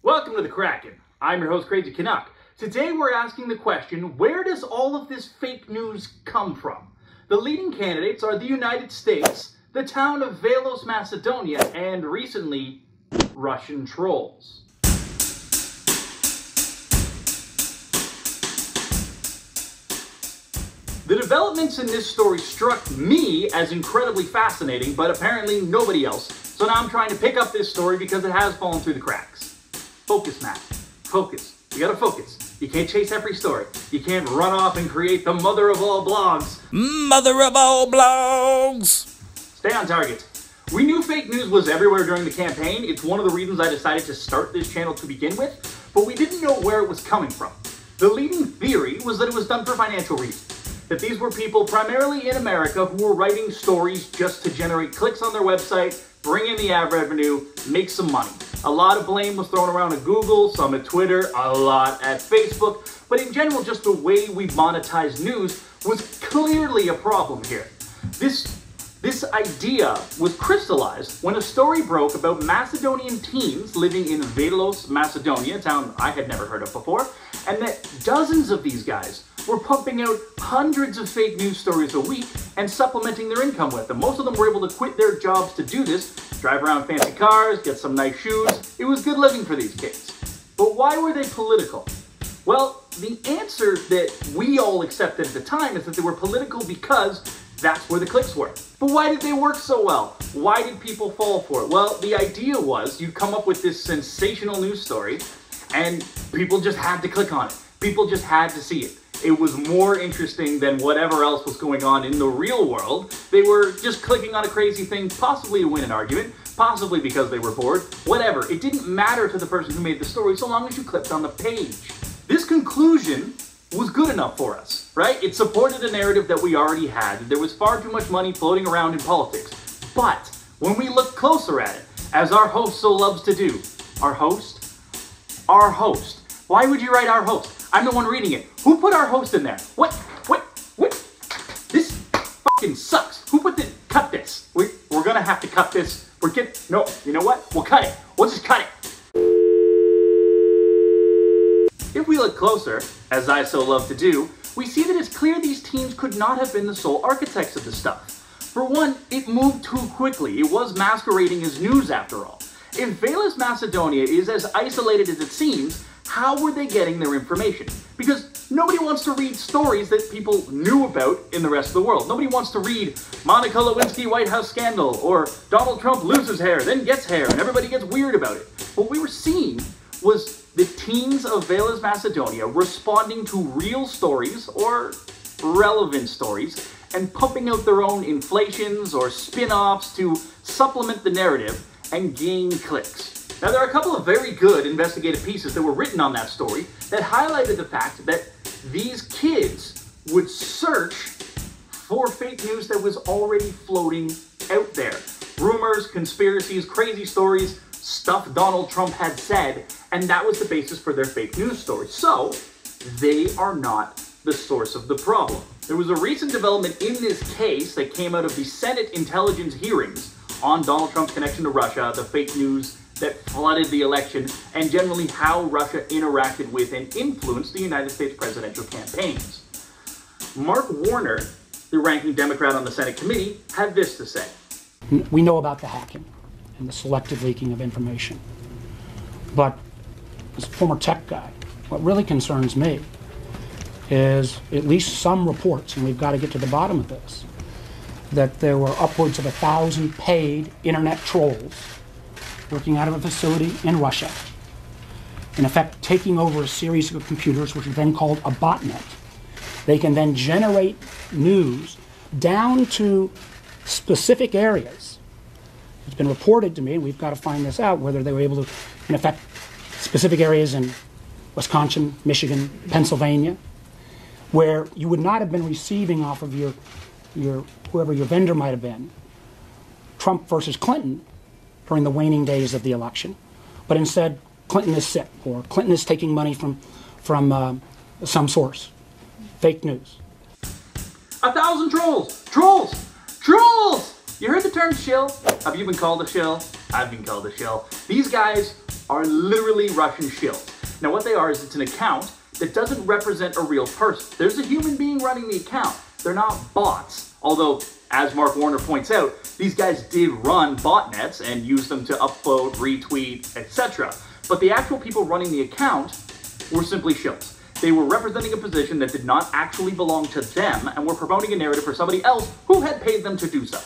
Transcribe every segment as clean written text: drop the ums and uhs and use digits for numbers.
Welcome to the Krakan. I'm your host, Crazy Canuck. Today we're asking the question, where does all of this fake news come from? The leading candidates are the United States, the town of Velos Macedonia, and recently, Russian trolls. The developments in this story struck me as incredibly fascinating, but apparently nobody else. So now I'm trying to pick up this story because it has fallen through the cracks. Focus, Matt. Focus. You gotta focus. You can't chase every story. You can't run off and create the mother of all blogs. Mother of all blogs! Stay on target. We knew fake news was everywhere during the campaign. It's one of the reasons I decided to start this channel to begin with, but we didn't know where it was coming from. The leading theory was that it was done for financial reasons. That these were people primarily in America who were writing stories just to generate clicks on their website, bring in the ad revenue, make some money. A lot of blame was thrown around at Google, some at Twitter, a lot at Facebook, but in general, just the way we monetize news was clearly a problem here. This idea was crystallized when a story broke about Macedonian teens living in Velos Macedonia, a town I had never heard of before, and that dozens of these guys were pumping out hundreds of fake news stories a week and supplementing their income with them. Most of them were able to quit their jobs to do this, drive around fancy cars, get some nice shoes. It was good living for these kids. But why were they political? Well, the answer that we all accepted at the time is that they were political because that's where the clicks were. But why did they work so well? Why did people fall for it? Well, the idea was you come up with this sensational news story and people just had to click on it. People just had to see it. It was more interesting than whatever else was going on in the real world. They were just clicking on a crazy thing, possibly to win an argument, possibly because they were bored, whatever. It didn't matter to the person who made the story so long as you clicked on the page. This conclusion was good enough for us, right? It supported a narrative that we already had. There was far too much money floating around in politics. But when we look closer at it, as our host so loves to do, our host. Why would you write our host? I'm the one reading it. Who put our host in there? What? This fucking sucks. Who put this? Cut this. We're gonna have to cut this. No, you know what? We'll cut it. We'll just cut it. If we look closer, as I so love to do, we see that it's clear these teams could not have been the sole architects of this stuff. For one, it moved too quickly. It was masquerading as news after all. If Velos Macedonia is as isolated as it seems, how were they getting their information? Because nobody wants to read stories that people knew about in the rest of the world. Nobody wants to read Monica Lewinsky White House scandal, or Donald Trump loses hair, then gets hair, and everybody gets weird about it. What we were seeing was the teens of Velos Macedonia responding to real stories, or relevant stories, and pumping out their own inflations or spin-offs to supplement the narrative and gain clicks. Now, there are a couple of very good investigative pieces that were written on that story that highlighted the fact that these kids would search for fake news that was already floating out there. Rumors, conspiracies, crazy stories, stuff Donald Trump had said, and that was the basis for their fake news stories. So, they are not the source of the problem. There was a recent development in this case that came out of the Senate intelligence hearings on Donald Trump's connection to Russia, the fake news that flooded the election, and generally how Russia interacted with and influenced the United States presidential campaigns. Mark Warner, the ranking Democrat on the Senate committee, had this to say. We know about the hacking and the selective leaking of information. But as a former tech guy, what really concerns me is at least some reports, and we've got to get to the bottom of this, that there were upwards of 1,000 paid internet trolls working out of a facility in Russia, in effect taking over a series of computers, which are then called a botnet. They can then generate news down to specific areas. It's been reported to me, and we've got to find this out, whether they were able to, in effect, specific areas in Wisconsin, Michigan, Pennsylvania, where you would not have been receiving off of your whoever your vendor might have been, Trump versus Clinton, during the waning days of the election, but instead Clinton is sick, or Clinton is taking money from some source. Fake news. 1,000 trolls! Trolls! Trolls! You heard the term shill? Have you been called a shill? I've been called a shill. These guys are literally Russian shills. Now what they are is it's an account that doesn't represent a real person. There's a human being running the account. They're not bots. Although, as Mark Warner points out, these guys did run botnets and use them to upload, retweet, etc. But the actual people running the account were simply shills. They were representing a position that did not actually belong to them and were promoting a narrative for somebody else who had paid them to do so.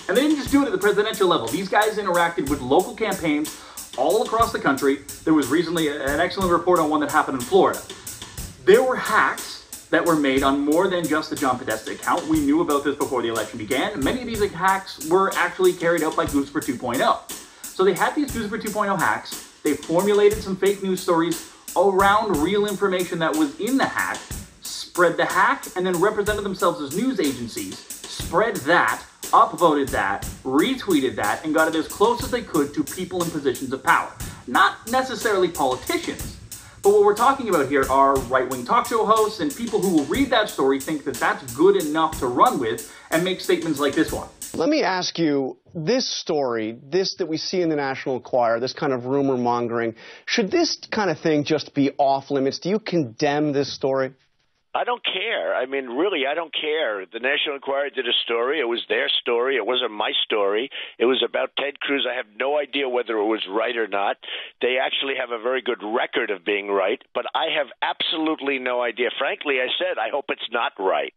And they didn't just do it at the presidential level. These guys interacted with local campaigns all across the country. There was recently an excellent report on one that happened in Florida. There were hacks that were made on more than just the John Podesta account. We knew about this before the election began. Many of these hacks were actually carried out by Goose for 2.0. So they had these Goose for 2.0 hacks. They formulated some fake news stories around real information that was in the hack, spread the hack, and then represented themselves as news agencies, spread that, upvoted that, retweeted that, and got it as close as they could to people in positions of power. Not necessarily politicians, but what we're talking about here are right-wing talk show hosts and people who will read that story, think that that's good enough to run with, and make statements like this one. Let me ask you, this story, this that we see in the National Enquirer, this kind of rumor mongering, should this kind of thing just be off limits? Do you condemn this story? I don't care. I mean, really, I don't care. The National Enquirer did a story. It was their story. It wasn't my story. It was about Ted Cruz. I have no idea whether it was right or not. They actually have a very good record of being right, but I have absolutely no idea. Frankly, I said, I hope it's not right.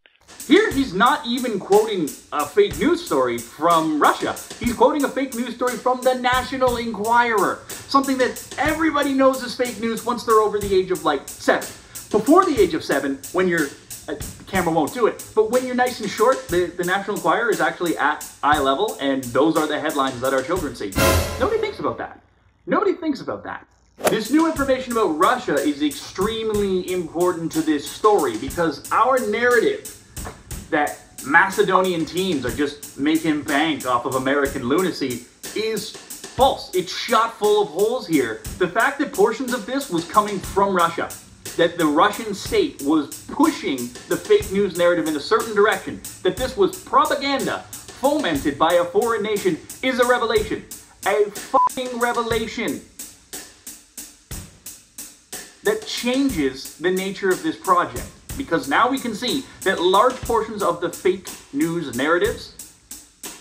Here, he's not even quoting a fake news story from Russia. He's quoting a fake news story from the National Enquirer. Something that everybody knows is fake news once they're over the age of, like, 7. Before the age of 7, when you're, the camera won't do it, but when you're nice and short, the National Enquirer is actually at eye level, and those are the headlines that our children see. Nobody thinks about that. Nobody thinks about that. This new information about Russia is extremely important to this story because our narrative that Macedonian teens are just making bank off of American lunacy is false. It's shot full of holes here. The fact that portions of this was coming from Russia, that the Russian state was pushing the fake news narrative in a certain direction, that this was propaganda fomented by a foreign nation is a revelation. A fucking revelation that changes the nature of this project. Because now we can see that large portions of the fake news narratives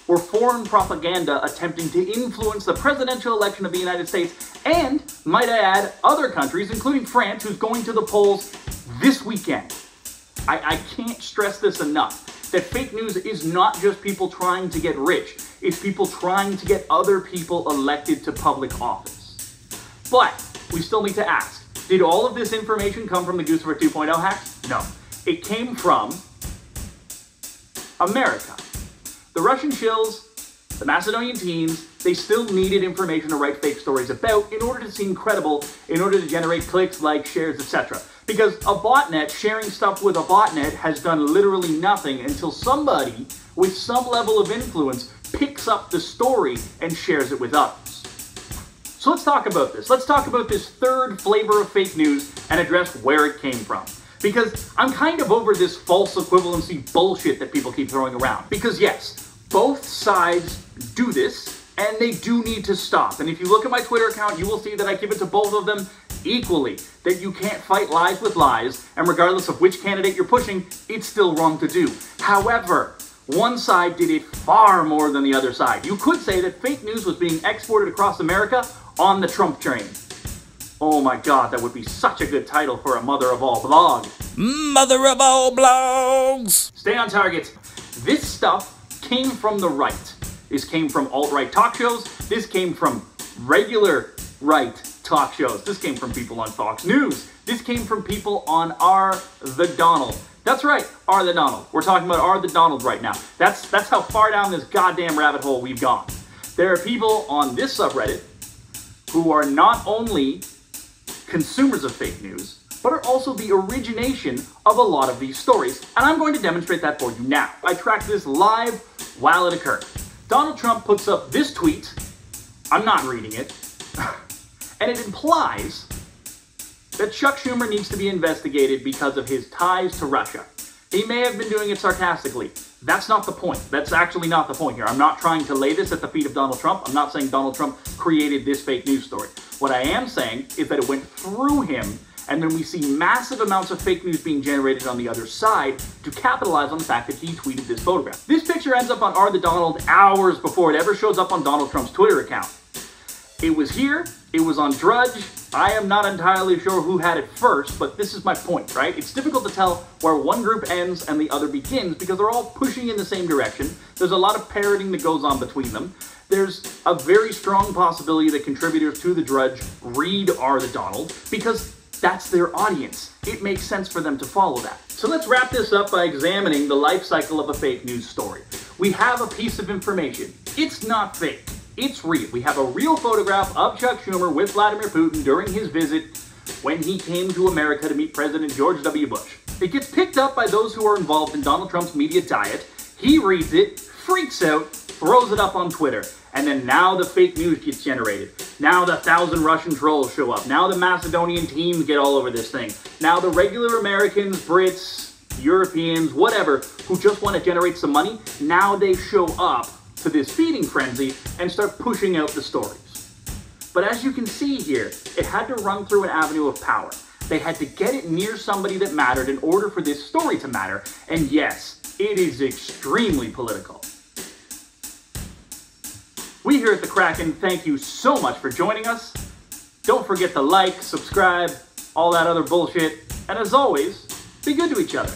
were foreign propaganda attempting to influence the presidential election of the United States and, might I add, other countries, including France, who's going to the polls this weekend. I can't stress this enough, that fake news is not just people trying to get rich. It's people trying to get other people elected to public office. But we still need to ask, did all of this information come from the Goose for 2.0 hacks? No. It came from America. The Russian shills, the Macedonian teens, they still needed information to write fake stories about in order to seem credible, in order to generate clicks, likes, shares, etc. Because a botnet sharing stuff with a botnet has done literally nothing until somebody with some level of influence picks up the story and shares it with others. So let's talk about this. Let's talk about this third flavor of fake news and address where it came from. Because I'm kind of over this false equivalency bullshit that people keep throwing around. Because yes, both sides do this, and they do need to stop. And if you look at my Twitter account, you will see that I give it to both of them equally. That you can't fight lies with lies, and regardless of which candidate you're pushing, it's still wrong to do. However, one side did it far more than the other side. You could say that fake news was being exported across America on the Trump train. Oh my god, that would be such a good title for a mother of all blog. Mother of all blogs! Stay on target. This stuff came from the right. This came from alt-right talk shows. This came from regular right talk shows. This came from people on Fox News. This came from people on R the Donald. That's right, R the Donald. We're talking about R the Donald right now. That's how far down this goddamn rabbit hole we've gone. There are people on this subreddit who are not only consumers of fake news, but are also the origination of a lot of these stories. And I'm going to demonstrate that for you now. I tracked this live while it occurred. Donald Trump puts up this tweet. I'm not reading it. And it implies that Chuck Schumer needs to be investigated because of his ties to Russia. He may have been doing it sarcastically. That's not the point. That's actually not the point here. I'm not trying to lay this at the feet of Donald Trump. I'm not saying Donald Trump created this fake news story. What I am saying is that it went through him, and then we see massive amounts of fake news being generated on the other side to capitalize on the fact that he tweeted this photograph. This picture ends up on R the Donald hours before it ever shows up on Donald Trump's Twitter account. It was here, it was on Drudge. I am not entirely sure who had it first, but this is my point, right? It's difficult to tell where one group ends and the other begins because they're all pushing in the same direction. There's a lot of parroting that goes on between them. There's a very strong possibility that contributors to the Drudge read R the Donald because that's their audience. It makes sense for them to follow that. So let's wrap this up by examining the life cycle of a fake news story. We have a piece of information. It's not fake. It's real. We have a real photograph of Chuck Schumer with Vladimir Putin during his visit when he came to America to meet President George W. Bush. It gets picked up by those who are involved in Donald Trump's media diet. He reads it, freaks out, throws it up on Twitter. And then now the fake news gets generated. Now the 1,000 Russian trolls show up. Now the Macedonian teams get all over this thing. Now the regular Americans, Brits, Europeans, whatever, who just want to generate some money, now they show up to this feeding frenzy and start pushing out the stories. But as you can see here, it had to run through an avenue of power. They had to get it near somebody that mattered in order for this story to matter. And yes, it is extremely political. We here at the Krakan thank you so much for joining us. Don't forget to like, subscribe, all that other bullshit. And as always, be good to each other.